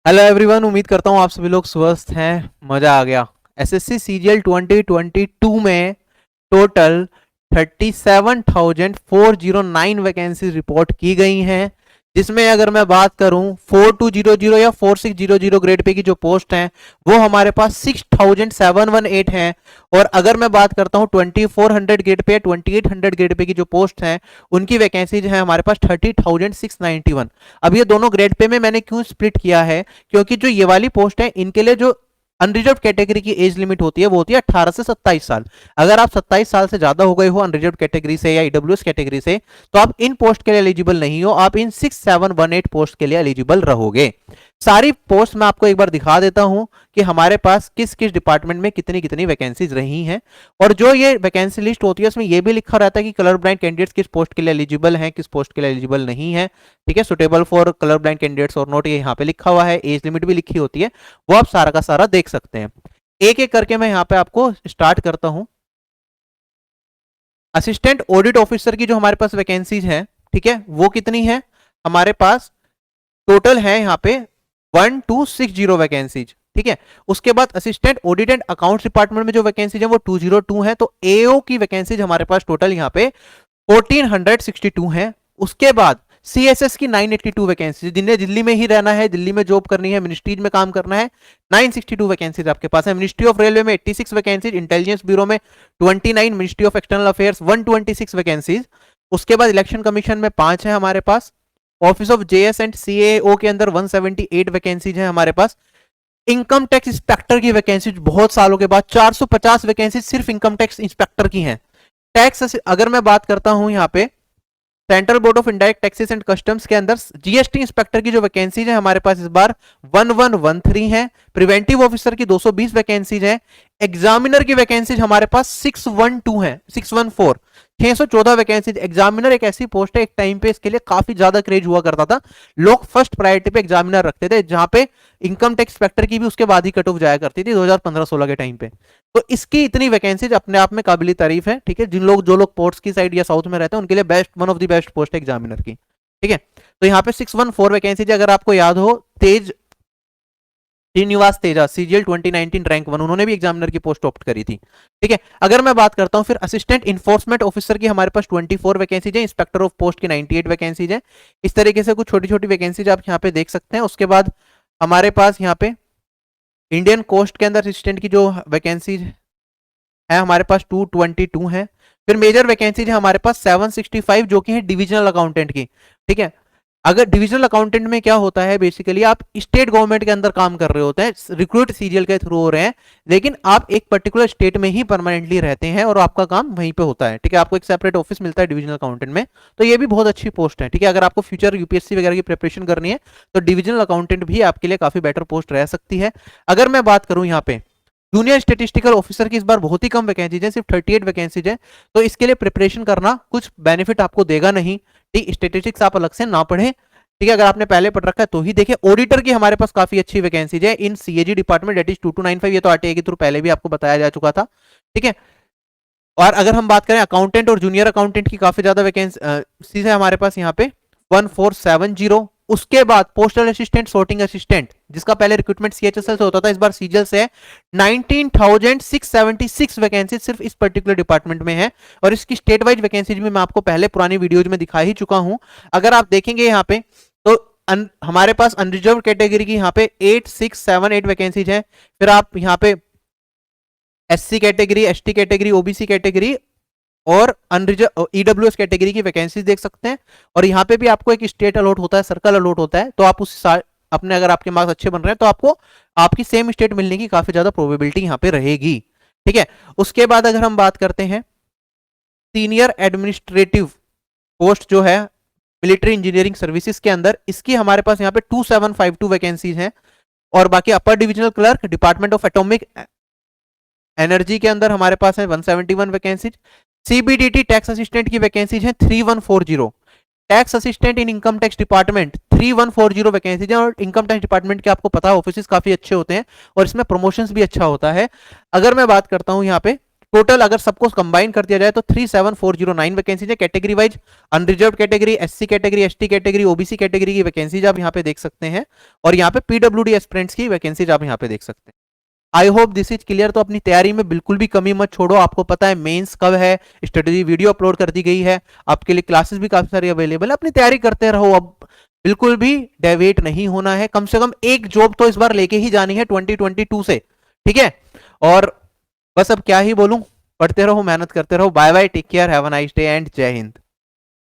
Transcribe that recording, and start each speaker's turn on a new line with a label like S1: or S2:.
S1: Hello everyone, उम्मीद करता हूँ आप सभी लोग स्वस्थ हैं। मजा आ गया। एसएससी सीजीएल 2022 में टोटल 37,409 वैकेंसीज रिपोर्ट की गई हैं, जिसमें अगर मैं बात करूं 4200 या 4600 ग्रेड पे की जो पोस्ट हैं वो हमारे पास 6,718 हैं। और अगर मैं बात करता हूं 2400 ग्रेड पे या 2800 ग्रेड पे की जो पोस्ट हैं उनकी वैकेंसीज है हमारे पास 30,691। अब ये दोनों ग्रेड पे में मैंने क्यों स्प्लिट किया है, क्योंकि जो ये वाली पोस्ट है इनके लिए जो अनरिजर्व कैटेगरी की एज लिमिट होती है वो होती है 18 से 27 साल। अगर आप 27 साल से ज्यादा हो गए हो अनरिजर्व कैटेगरी से या ईडब्ल्यूएस कैटेगरी से तो आप इन पोस्ट के लिए एलिजिबल नहीं हो, आप इन 6718 पोस्ट के लिए एलिजिबल रहोगे। सारी पोस्ट मैं आपको एक बार दिखा देता हूं कि हमारे पास किस किस डिपार्टमेंट में कितनी कितनी वैकेंसीज रही हैं। और जो ये वैकेंसी लिस्ट होती है उसमें ये भी लिखा रहता है कि कलर ब्लाइंड कैंडिडेट्स किस पोस्ट के लिए एलिजिबल हैं, किस पोस्ट के लिए एलिजिबल नहीं है। ठीक है, suitable for colour blind candidates और नॉट, ये यहाँ पे लिखा हुआ है। एज लिमिट भी लिखी होती है, वो आप सारा का सारा देख सकते हैं। एक एक करके मैं यहाँ पे आपको स्टार्ट करता हूं। असिस्टेंट ऑडिट ऑफिसर की जो हमारे पास वैकेंसीज है, ठीक है, वो कितनी है हमारे पास? टोटल है यहाँ पे 1260 वैकेंसीज। ठीक है, उसके बाद assistant audit and accounts department में जो वैकेंसीज है वो 202 है। तो एओ की वैकेंसीज हमारे पास टोटल यहाँ पे 1462 है। उसके बाद सीएसएस की 982 वैकेंसी, जिन्हें दिल्ली में ही रहना है, दिल्ली में जॉब करनी है, मिनिस्ट्रीज में काम करना है, 962 वैकेंसीज आपके पास है। मिनिस्ट्री ऑफ रेलवे में 86 वैकेंसीज, इंटेलिजेंस ब्यूरो में 29, ministry of external affairs 126 vacancies. उसके बाद इलेक्शन कमीशन में 5 है हमारे पास। Office of JS and CAO के अंदर 178 वैकेंसीज है हमारे पास। इनकम टैक्स इंस्पेक्टर की वैकेंसी बहुत सालों के बाद 450 वैकेंसी सिर्फ इनकम टैक्स इंस्पेक्टर की हैं। टैक्स अगर मैं बात करता हूं यहाँ पे central board of indirect taxes and customs के अंदर जीएसटी इंस्पेक्टर की जो वैकेंसीज है हमारे पास इस बार 1113 है। प्रिवेंटिव ऑफिसर की 220 वैकेंसीज है। एग्जामिनर की वैकेंसीज हमारे पास 612 है, 614, 614 वैकेंसीज। एग्जामिनर एक ऐसी पोस्ट है, एक टाइम पे इसके लिए काफी ज्यादा क्रेज हुआ करता था, लोग फर्स्ट प्रायोरिटी पे एग्जामिनर रखते थे, जहां पे इनकम टैक्स इंस्पेक्टर की भी उसके बाद ही कट ऑफ जाया करती थी 2015-16 के टाइम पे। तो इसकी इतनी वैकेंसीज अपने आप में काबिल तारीफ है। ठीक है, जो लोग पोर्ट्स की साइड या साउथ में रहते हैं उनके लिए best, one of the best post है एग्जामिनर की। ठीक है, तो यहाँ पे 614 वैकेंसीज। अगर आपको याद हो, तेज श्रीनिवास तेजा सीजीएल 2019 रैंक 1, उन्होंने भी एग्जामिनर की पोस्ट ऑप्ट करी थी। ठीक है, अगर मैं बात करता हूं फिर असिस्टेंट इन्फोर्समेंट ऑफिसर की हमारे पास 24 वैकेंसीज है। इंस्पेक्टर ऑफ पोस्ट की 98 वैकेंसीज है। इस तरीके से कुछ छोटी छोटी वैकेंसीज आप यहाँ पे देख सकते हैं। उसके बाद हमारे पास यहाँ पे इंडियन कोस्ट के अंदर असिस्टेंट की जो वैकेंसीज है हमारे पास 222 है। फिर मेजर वैकेंसीज है हमारे पास 765 जो कि है डिविजनल अकाउंटेंट की। ठीक है, अगर डिविजनल अकाउंटेंट में क्या होता है, बेसिकली आप स्टेट गवर्नमेंट के अंदर काम कर रहे होते हैं, रिक्रूट सीजीएल के थ्रू हो रहे हैं, लेकिन आप एक पर्टिकुलर स्टेट में ही परमानेंटली रहते हैं और आपका काम वहीं पे होता है। ठीक है, आपको एक सेपरेट ऑफिस मिलता है डिविजनल अकाउंटेंट में, तो ये भी बहुत अच्छी पोस्ट है। ठीक है, अगर आपको फ्यूचर यूपीएससी वगैरह की प्रिपरेशन करनी है तो डिविजनल अकाउंटेंट भी आपके लिए काफी बेटर पोस्ट रह सकती है। अगर मैं बात करूं यहाँ पे जूनियर स्टेटिस्टिकल ऑफिसर की इस बार बहुत ही कम वैकेंसीज है, सिर्फ 38 वैकेंसीज है, तो इसके लिए प्रिपरेशन करना कुछ बेनिफिट आपको देगा नहीं। ठीक, स्टेटिस्टिक्स आप अलग से ना पढ़े। ठीक है, अगर आपने पहले पढ़ रखा है तो ही देखिए। ऑडिटर की हमारे पास काफी अच्छी वैकेंसीज है इन सीएजी डिपार्टमेंट, दैट इज 2295। ये तो आरटीआई के थ्रू पहले भी आपको बताया जा चुका था। ठीक है, और अगर हम बात करें अकाउंटेंट और जूनियर अकाउंटेंट की काफी ज्यादा वैकेंसी है हमारे पास यहाँ पे 1470। उसके बाद पोस्टल असिस्टेंट, सॉर्टिंग असिस्टेंट, जिसका पहले रिक्रूटमेंट सीएचएसएल से होता था, इस बार सीजीएल से है। 19,676 वैकेंसी सिर्फ इस पर्टिकुलर डिपार्टमेंट में है। और इसकी स्टेट वाइज वैकेंसीज में मैं आपको पहले पुरानी वीडियोज में दिखा ही चुका हूं। अगर आप देखेंगे यहाँ पे तो हमारे पास अनरिजर्व कैटेगरी की यहाँ पे 8678 वैकेंसीज है। फिर आप यहाँ पे SC category, ST category, OBC category और अनरिजर्व ईडब्ल्यूएस कैटेगरी की वैकेंसीज देख सकते हैं। और यहाँ पे भी आपको एक स्टेट अलॉट होता है, सर्कल अलॉट होता है, तो आप उस अपने अगर आपके मार्क्स अच्छे बन रहे हैं तो आपको आपकी सेम स्टेट मिलने की काफी ज्यादा प्रोबेबिलिटी यहाँ पे रहेगी। ठीक है, उसके बाद अगर हम बात करते हैं सीनियर एडमिनिस्ट्रेटिव पोस्ट जो है मिलिट्री इंजीनियरिंग सर्विसेज के अंदर, इसकी हमारे पास यहाँ पे 2752 वैकेंसीज हैं। और बाकी upper divisional clerk department of atomic energy के अंदर हमारे पास है 171 वैकेंसीज। सीबीडीटी टैक्स असिस्टेंट की वैकेंसीज है 3140। Tax assistant in income tax department 3140 vacancies है। और इनकम टैक्स डिपार्टमेंट के आपको पता है ऑफिस काफी अच्छे होते हैं और इसमें प्रमोशंस भी अच्छा होता है। अगर मैं बात करता हूं यहाँ पे टोटल अगर सबको कंबाइन कर दिया जाए तो 37409 वैकेंसीज है category wise. Unreserved category, SC category, ST category, OBC category की वैकेंसीज आप यहाँ पे देख सकते हैं, और यहाँ पे पीडब्ल्यूडी एस्पिरेंट्स की वैकेंसीज आप यहाँ पे देख सकते हैं। I hope this is clear. तो अपनी तैयारी में बिल्कुल भी कमी मत छोड़ो। आपको पता है मेंस कब है, स्ट्रेटेजी वीडियो अपलोड कर दी गई है, आपके लिए क्लासेस भी काफी सारी अवेलेबल है। अपनी तैयारी करते रहो, अब बिल्कुल भी डेविएट नहीं होना है। कम से कम एक जॉब तो इस बार लेके ही जानी है 2022 से, ठीक है। और बस अब क्या ही बोलूं, पढ़ते रहो, मेहनत करते रहो। Bye bye, take care, have a nice day and जय हिंद।